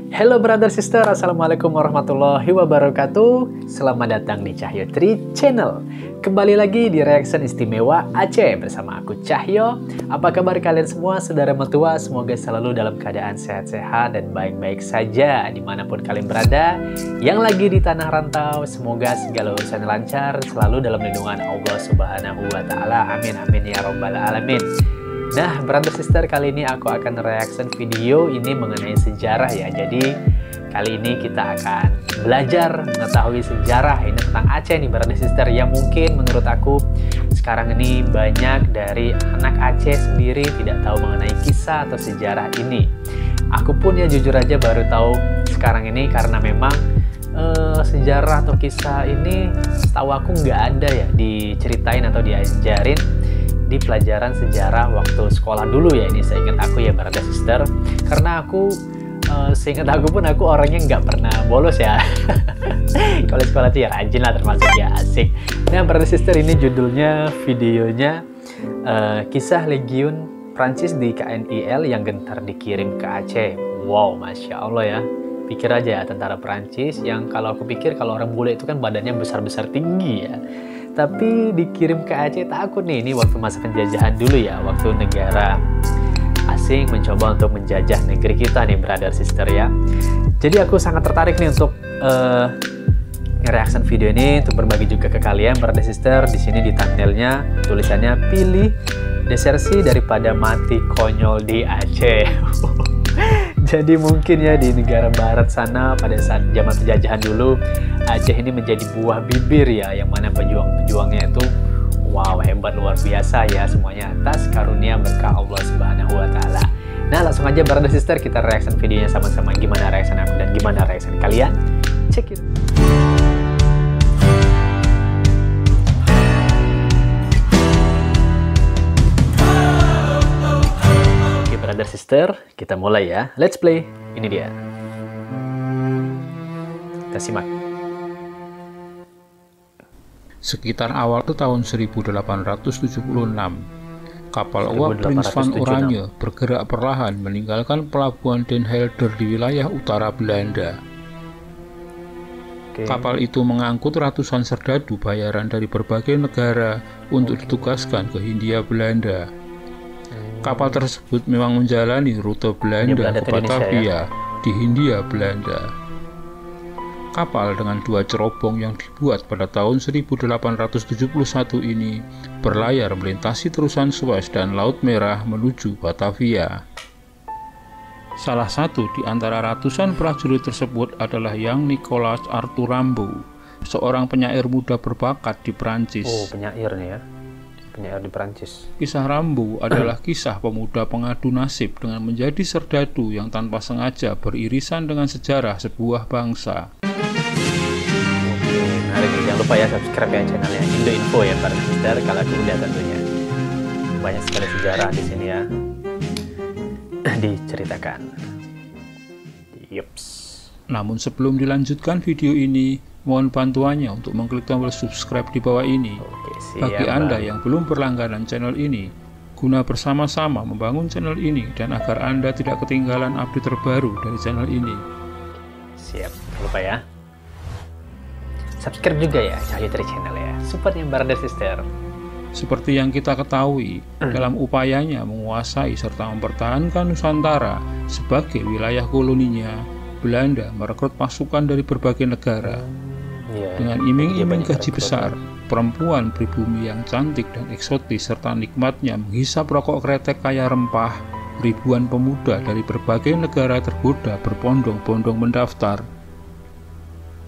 Hello brother sister, assalamualaikum warahmatullahi wabarakatuh. Selamat datang di Cahyo Tri Channel. Kembali lagi di reaction istimewa Aceh bersama aku Cahyo. Apa kabar kalian semua saudara mertua? Semoga selalu dalam keadaan sehat-sehat dan baik-baik saja dimanapun kalian berada. Yang lagi di tanah rantau, semoga segala urusan lancar, selalu dalam lindungan Allah Subhanahu wa Ta'ala. Amin amin ya robbal alamin. Nah, brother sister, kali ini aku akan reaction video ini mengenai sejarah ya. Jadi, kali ini kita akan belajar mengetahui sejarah ini tentang Aceh nih, brother sister. Yang mungkin menurut aku sekarang ini banyak dari anak Aceh sendiri tidak tahu mengenai kisah atau sejarah ini. Aku pun ya jujur aja baru tahu sekarang ini karena memang sejarah atau kisah ini setahu aku nggak ada ya diceritain atau diajarin di pelajaran sejarah waktu sekolah dulu ya. Ini saya ingat aku ya brother sister, karena aku seingat aku pun aku orangnya nggak pernah bolos ya. Kalau sekolah tuh ya rajin lah, termasuk ya asik. Nah brother sister, ini judulnya videonya kisah Legiun Prancis di KNIL yang gentar dikirim ke Aceh. Wow, masya Allah ya. Pikir aja ya, tentara Prancis yang kalau aku pikir kalau orang bule itu kan badannya besar-besar tinggi ya. Tapi dikirim ke Aceh, takut nih, ini waktu masa penjajahan dulu ya, waktu negara asing mencoba untuk menjajah negeri kita nih brother sister ya. Jadi aku sangat tertarik nih untuk reaction video ini untuk berbagi juga ke kalian brother sister. Di sini di thumbnailnya tulisannya pilih desersi daripada mati konyol di Aceh. Jadi mungkin ya di negara barat sana pada saat zaman penjajahan dulu, Aceh ini menjadi buah bibir ya, yang mana pejuang-pejuangnya itu wow, hebat luar biasa ya, semuanya atas karunia berkah Allah Subhanahu wa Ta'ala. Nah langsung aja brother sister, kita reaction videonya sama-sama. Gimana reaction aku dan gimana reaction kalian? Check it. Brother sister, kita mulai ya. Let's play. Ini dia. Kita simak. Sekitar awal tahun 1876, kapal uap Prins van Oranje bergerak perlahan meninggalkan pelabuhan Den Helder di wilayah utara Belanda. Kapal itu mengangkut ratusan serdadu bayaran dari berbagai negara untuk ditugaskan ke Hindia Belanda. Kapal tersebut memang menjalani rute Belanda ke Batavia di Hindia Belanda. Kapal dengan 2 cerobong yang dibuat pada tahun 1871 ini berlayar melintasi terusan Suez dan Laut Merah menuju Batavia. Salah satu di antara ratusan prajurit tersebut adalah Yang Nicolas Arthur Rimbaud, seorang penyair muda berbakat di Prancis. Oh, penyair nih ya. Penyair di Prancis. Kisah Rimbaud adalah kisah pemuda pengadu nasib dengan menjadi serdadu yang tanpa sengaja beririsan dengan sejarah sebuah bangsa. Oke, menarik nih. Jangan lupa ya subscribe ya channelnya Indo Info ya para sister, kalau aku udah tentunya. Banyak sekali sejarah di sini ya diceritakan. Yups. Namun sebelum dilanjutkan video ini, mohon bantuannya untuk mengklik tombol subscribe di bawah ini. Oke, siap, bagi Anda yang belum berlangganan channel ini, guna bersama-sama membangun channel ini dan agar Anda tidak ketinggalan update terbaru dari channel ini. Siap, jangan lupa ya. Subscribe juga ya Cahyo Tri Channel ya. Support yang brother sister. Seperti yang kita ketahui, dalam upayanya menguasai serta mempertahankan Nusantara sebagai wilayah koloninya, Belanda merekrut pasukan dari berbagai negara. Dengan iming-iming gaji besar, perempuan pribumi yang cantik dan eksotis serta nikmatnya menghisap rokok kretek kaya rempah, ribuan pemuda dari berbagai negara tergoda berbondong-bondong mendaftar.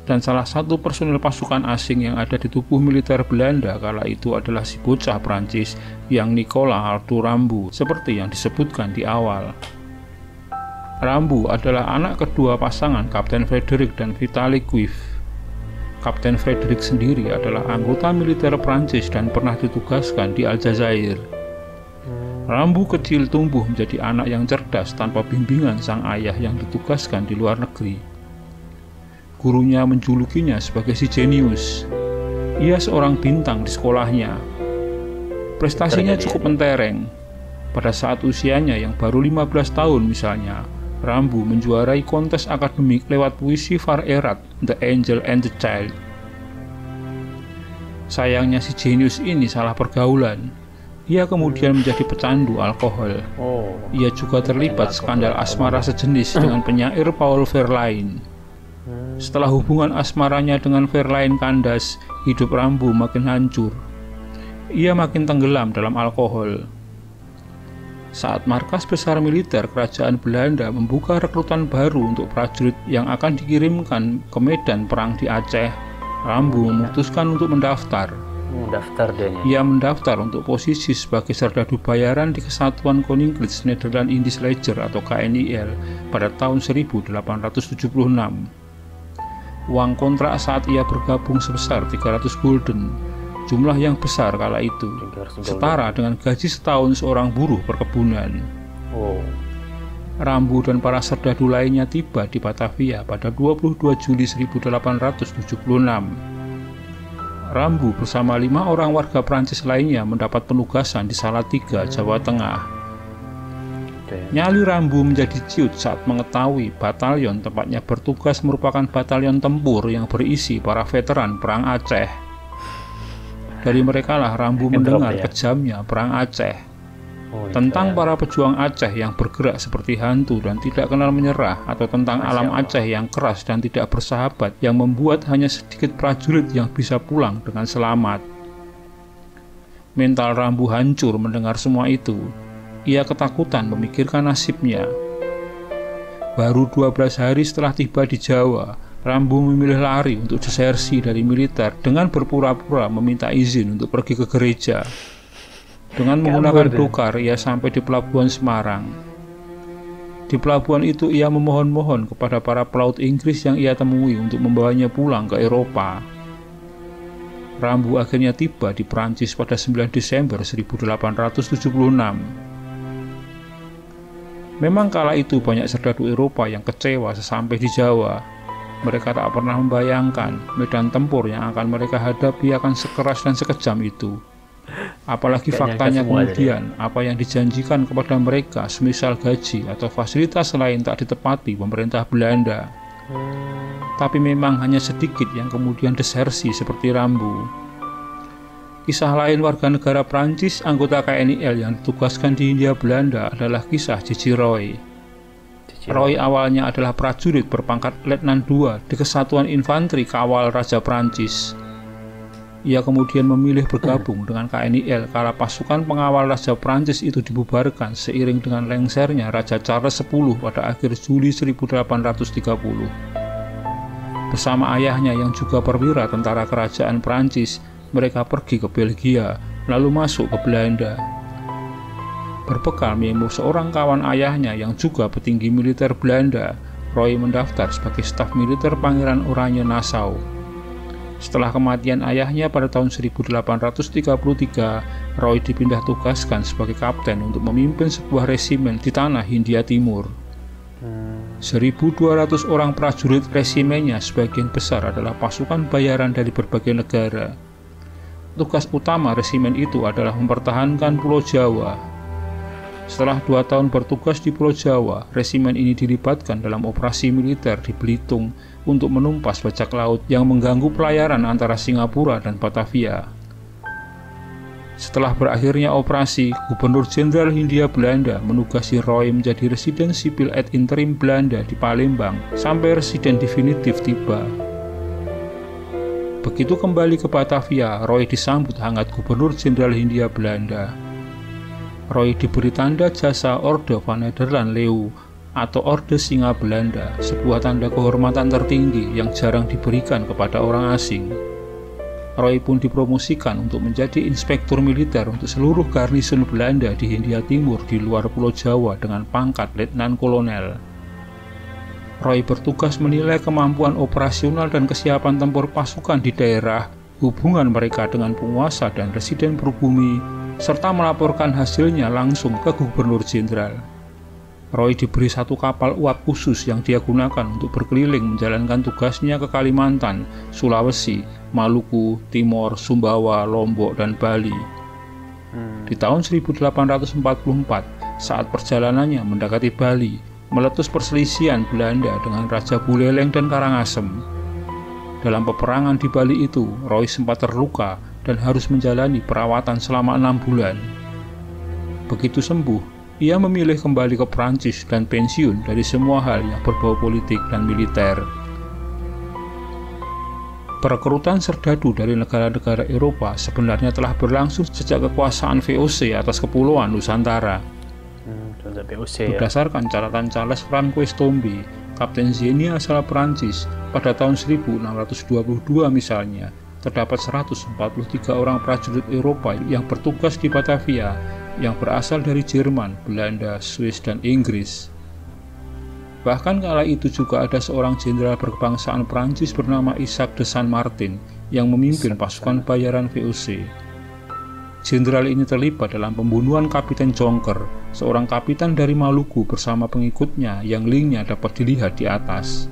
Dan salah satu personil pasukan asing yang ada di tubuh militer Belanda kala itu adalah si bocah Prancis yang Nicolas Arthur Rimbaud, seperti yang disebutkan di awal. Rimbaud adalah anak kedua pasangan Kapten Frederick dan Vitaly Guief. Kapten Frederick sendiri adalah anggota militer Prancis dan pernah ditugaskan di Aljazair. Rimbaud kecil tumbuh menjadi anak yang cerdas tanpa bimbingan sang ayah yang ditugaskan di luar negeri. Gurunya menjulukinya sebagai si jenius. Ia seorang bintang di sekolahnya. Prestasinya cukup mentereng. Pada saat usianya yang baru 15 tahun misalnya, Rambu menjuarai kontes akademik lewat puisi Far Erat, The Angel and the Child. Sayangnya si jenius ini salah pergaulan. Ia kemudian menjadi pecandu alkohol. Ia juga terlibat skandal asmara sejenis dengan penyair Paul Verlaine. Setelah hubungan asmaranya dengan Verlaine kandas, hidup Rambu makin hancur. Ia makin tenggelam dalam alkohol. Saat markas besar militer kerajaan Belanda membuka rekrutan baru untuk prajurit yang akan dikirimkan ke medan perang di Aceh, Rambu memutuskan untuk mendaftar. Ia mendaftar untuk posisi sebagai serdadu bayaran di Kesatuan Koninklijke Nederland Indisch Leger atau KNIL pada tahun 1876. Uang kontrak saat ia bergabung sebesar 300 gulden, jumlah yang besar kala itu, setara dengan gaji setahun seorang buruh perkebunan. Rambu dan para serdadu lainnya tiba di Batavia pada 22 Juli 1876. Rambu bersama 5 orang warga Prancis lainnya mendapat penugasan di Salatiga, Jawa Tengah. Nyali Rambu menjadi ciut saat mengetahui batalion tempatnya bertugas merupakan batalion tempur yang berisi para veteran Perang Aceh. Dari merekalah Rambu mendengar kejamnya Perang Aceh. Tentang para pejuang Aceh yang bergerak seperti hantu dan tidak kenal menyerah, atau tentang alam Aceh yang keras dan tidak bersahabat yang membuat hanya sedikit prajurit yang bisa pulang dengan selamat. Mental Rambu hancur mendengar semua itu. Ia ketakutan memikirkan nasibnya. Baru 12 hari setelah tiba di Jawa, Rambu memilih lari untuk desersi dari militer dengan berpura-pura meminta izin untuk pergi ke gereja. Dengan menggunakan dokar, ia sampai di pelabuhan Semarang. Di pelabuhan itu ia memohon-mohon kepada para pelaut Inggris yang ia temui untuk membawanya pulang ke Eropa. Rambu akhirnya tiba di Prancis pada 9 Desember 1876. Memang kala itu banyak serdadu Eropa yang kecewa sesampai di Jawa. Mereka tak pernah membayangkan medan tempur yang akan mereka hadapi akan sekeras dan sekejam itu. Apalagi faktanya kemudian apa yang dijanjikan kepada mereka semisal gaji atau fasilitas lain tak ditepati pemerintah Belanda. Tapi memang hanya sedikit yang kemudian desersi seperti Rambu. Kisah lain warga negara Prancis anggota KNIL yang ditugaskan di Hindia Belanda adalah kisah Cici Roy. Roy awalnya adalah prajurit berpangkat Letnan II di Kesatuan Infanteri Kawal Raja Prancis. Ia kemudian memilih bergabung dengan KNIL kala pasukan pengawal Raja Prancis itu dibubarkan seiring dengan lengsernya Raja Charles X pada akhir Juli 1830. Bersama ayahnya yang juga perwira tentara kerajaan Prancis, mereka pergi ke Belgia, lalu masuk ke Belanda. Berbekal memo seorang kawan ayahnya yang juga petinggi militer Belanda, Roy mendaftar sebagai staf militer Pangeran Oranje Nassau. Setelah kematian ayahnya pada tahun 1833, Roy dipindah tugaskan sebagai kapten untuk memimpin sebuah resimen di tanah Hindia Timur. 1.200 orang prajurit resimennya sebagian besar adalah pasukan bayaran dari berbagai negara. Tugas utama resimen itu adalah mempertahankan Pulau Jawa. Setelah 2 tahun bertugas di Pulau Jawa, resimen ini dilibatkan dalam operasi militer di Belitung untuk menumpas bajak laut yang mengganggu pelayaran antara Singapura dan Batavia. Setelah berakhirnya operasi, Gubernur Jenderal Hindia Belanda menugasi Roy menjadi residen sipil ad interim Belanda di Palembang sampai residen definitif tiba. Begitu kembali ke Batavia, Roy disambut hangat Gubernur Jenderal Hindia Belanda. Roy diberi tanda jasa Orde van Nederland Leeuw atau Orde Singa Belanda, sebuah tanda kehormatan tertinggi yang jarang diberikan kepada orang asing. Roy pun dipromosikan untuk menjadi inspektur militer untuk seluruh garnison Belanda di Hindia Timur di luar Pulau Jawa dengan pangkat Letnan Kolonel. Roy bertugas menilai kemampuan operasional dan kesiapan tempur pasukan di daerah, hubungan mereka dengan penguasa dan residen pribumi, serta melaporkan hasilnya langsung ke Gubernur Jenderal. Roy diberi 1 kapal uap khusus yang dia gunakan untuk berkeliling menjalankan tugasnya ke Kalimantan, Sulawesi, Maluku, Timor, Sumbawa, Lombok, dan Bali. Di tahun 1844, saat perjalanannya mendekati Bali, meletus perselisihan Belanda dengan Raja Buleleng dan Karangasem. Dalam peperangan di Bali itu, Roy sempat terluka dan harus menjalani perawatan selama 6 bulan. Begitu sembuh, ia memilih kembali ke Prancis dan pensiun dari semua hal yang berbau politik dan militer. Perekrutan serdadu dari negara-negara Eropa sebenarnya telah berlangsung sejak kekuasaan VOC atas Kepulauan Nusantara. Berdasarkan catatan Charles Francois Tombe, Kapten Xenia asal Prancis, pada tahun 1622 misalnya, terdapat 143 orang prajurit Eropa yang bertugas di Batavia, yang berasal dari Jerman, Belanda, Swiss, dan Inggris. Bahkan kala itu juga ada seorang jenderal berkebangsaan Prancis bernama Isaac de Saint Martin yang memimpin pasukan bayaran VOC. Jenderal ini terlibat dalam pembunuhan Kapiten Jonker, seorang kapitan dari Maluku bersama pengikutnya yang linknya dapat dilihat di atas.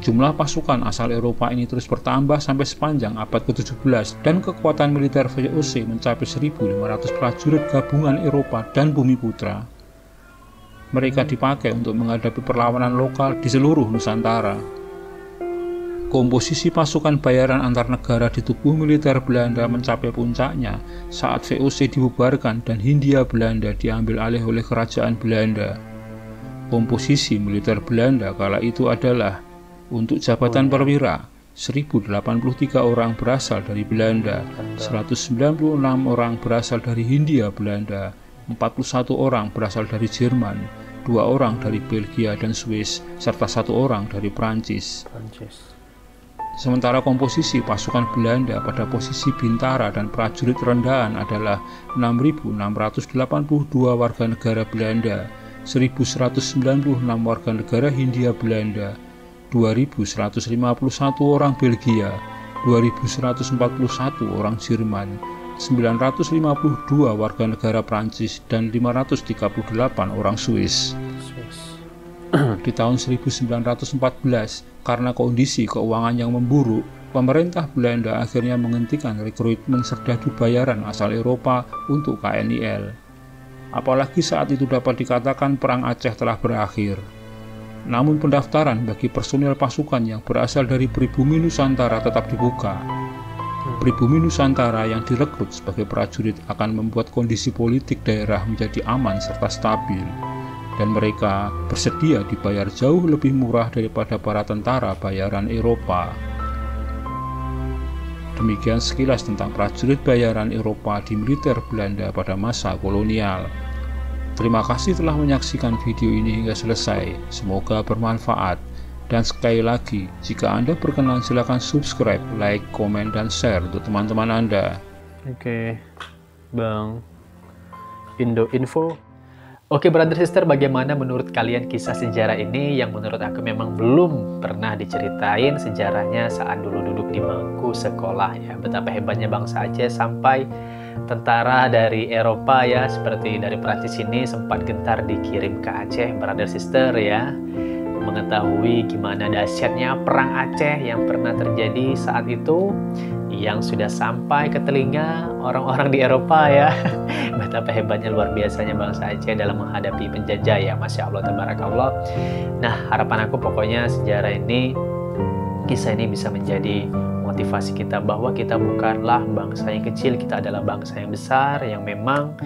Jumlah pasukan asal Eropa ini terus bertambah sampai sepanjang abad ke-17 dan kekuatan militer VOC mencapai 1.500 prajurit gabungan Eropa dan Bumi Putra. Mereka dipakai untuk menghadapi perlawanan lokal di seluruh Nusantara. Komposisi pasukan bayaran antar negara di tubuh militer Belanda mencapai puncaknya saat VOC dibubarkan dan Hindia Belanda diambil alih oleh Kerajaan Belanda. Komposisi militer Belanda kala itu adalah: untuk jabatan perwira, 1.083 orang berasal dari Belanda, 196 orang berasal dari Hindia Belanda, 41 orang berasal dari Jerman, 2 orang dari Belgia dan Swiss, serta 1 orang dari Prancis. Sementara komposisi pasukan Belanda pada posisi bintara dan prajurit rendahan adalah 6.682 warga negara Belanda, 1.196 warga negara Hindia Belanda, 2.151 orang Belgia, 2.141 orang Jerman, 952 warga negara Prancis, dan 538 orang Swiss. Di tahun 1914, karena kondisi keuangan yang memburuk, pemerintah Belanda akhirnya menghentikan rekrutmen serdadu bayaran asal Eropa untuk KNIL. Apalagi saat itu dapat dikatakan Perang Aceh telah berakhir. Namun pendaftaran bagi personil pasukan yang berasal dari pribumi Nusantara tetap dibuka. Pribumi Nusantara yang direkrut sebagai prajurit akan membuat kondisi politik daerah menjadi aman serta stabil, dan mereka bersedia dibayar jauh lebih murah daripada para tentara bayaran Eropa. Demikian sekilas tentang prajurit bayaran Eropa di militer Belanda pada masa kolonial. Terima kasih telah menyaksikan video ini hingga selesai, semoga bermanfaat. Dan sekali lagi, jika Anda berkenan silakan subscribe, like, komen, dan share untuk teman-teman Anda. Oke, Bang Indo Info. Oke, brother sister, bagaimana menurut kalian kisah sejarah ini yang menurut aku memang belum pernah diceritain sejarahnya saat dulu duduk di bangku sekolah ya. Betapa hebatnya bangsa Aceh sampai tentara dari Eropa ya, seperti dari Prancis ini sempat gentar dikirim ke Aceh, brother sister ya. Mengetahui gimana dahsyatnya perang Aceh yang pernah terjadi saat itu, yang sudah sampai ke telinga orang-orang di Eropa ya. Betapa hebatnya luar biasanya bangsa Aceh dalam menghadapi penjajah ya, Masya Allah, tabarakallah. Nah, harapan aku pokoknya sejarah ini, kisah ini bisa menjadi motivasi kita bahwa kita bukanlah bangsa yang kecil, kita adalah bangsa yang besar, yang memang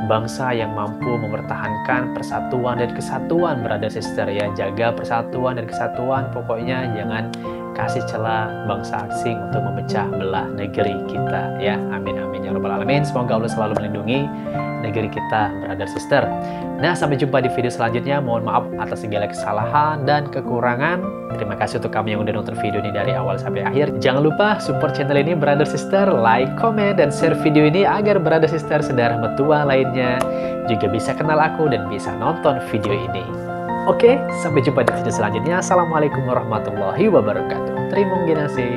bangsa yang mampu mempertahankan persatuan dan kesatuan, brother sister ya. Jaga persatuan dan kesatuan, pokoknya jangan kasih celah bangsa asing untuk memecah belah negeri kita ya. Amin amin ya rabbal alamin. Semoga Allah selalu melindungi negeri kita, brother sister. Nah, sampai jumpa di video selanjutnya. Mohon maaf atas segala kesalahan dan kekurangan. Terima kasih untuk kamu yang udah nonton video ini dari awal sampai akhir. Jangan lupa support channel ini, brother sister, like, komen, dan share video ini agar brother sister saudara metua lainnya juga bisa kenal aku dan bisa nonton video ini. Oke, sampai jumpa di video selanjutnya. Assalamualaikum warahmatullahi wabarakatuh. Terima kasih.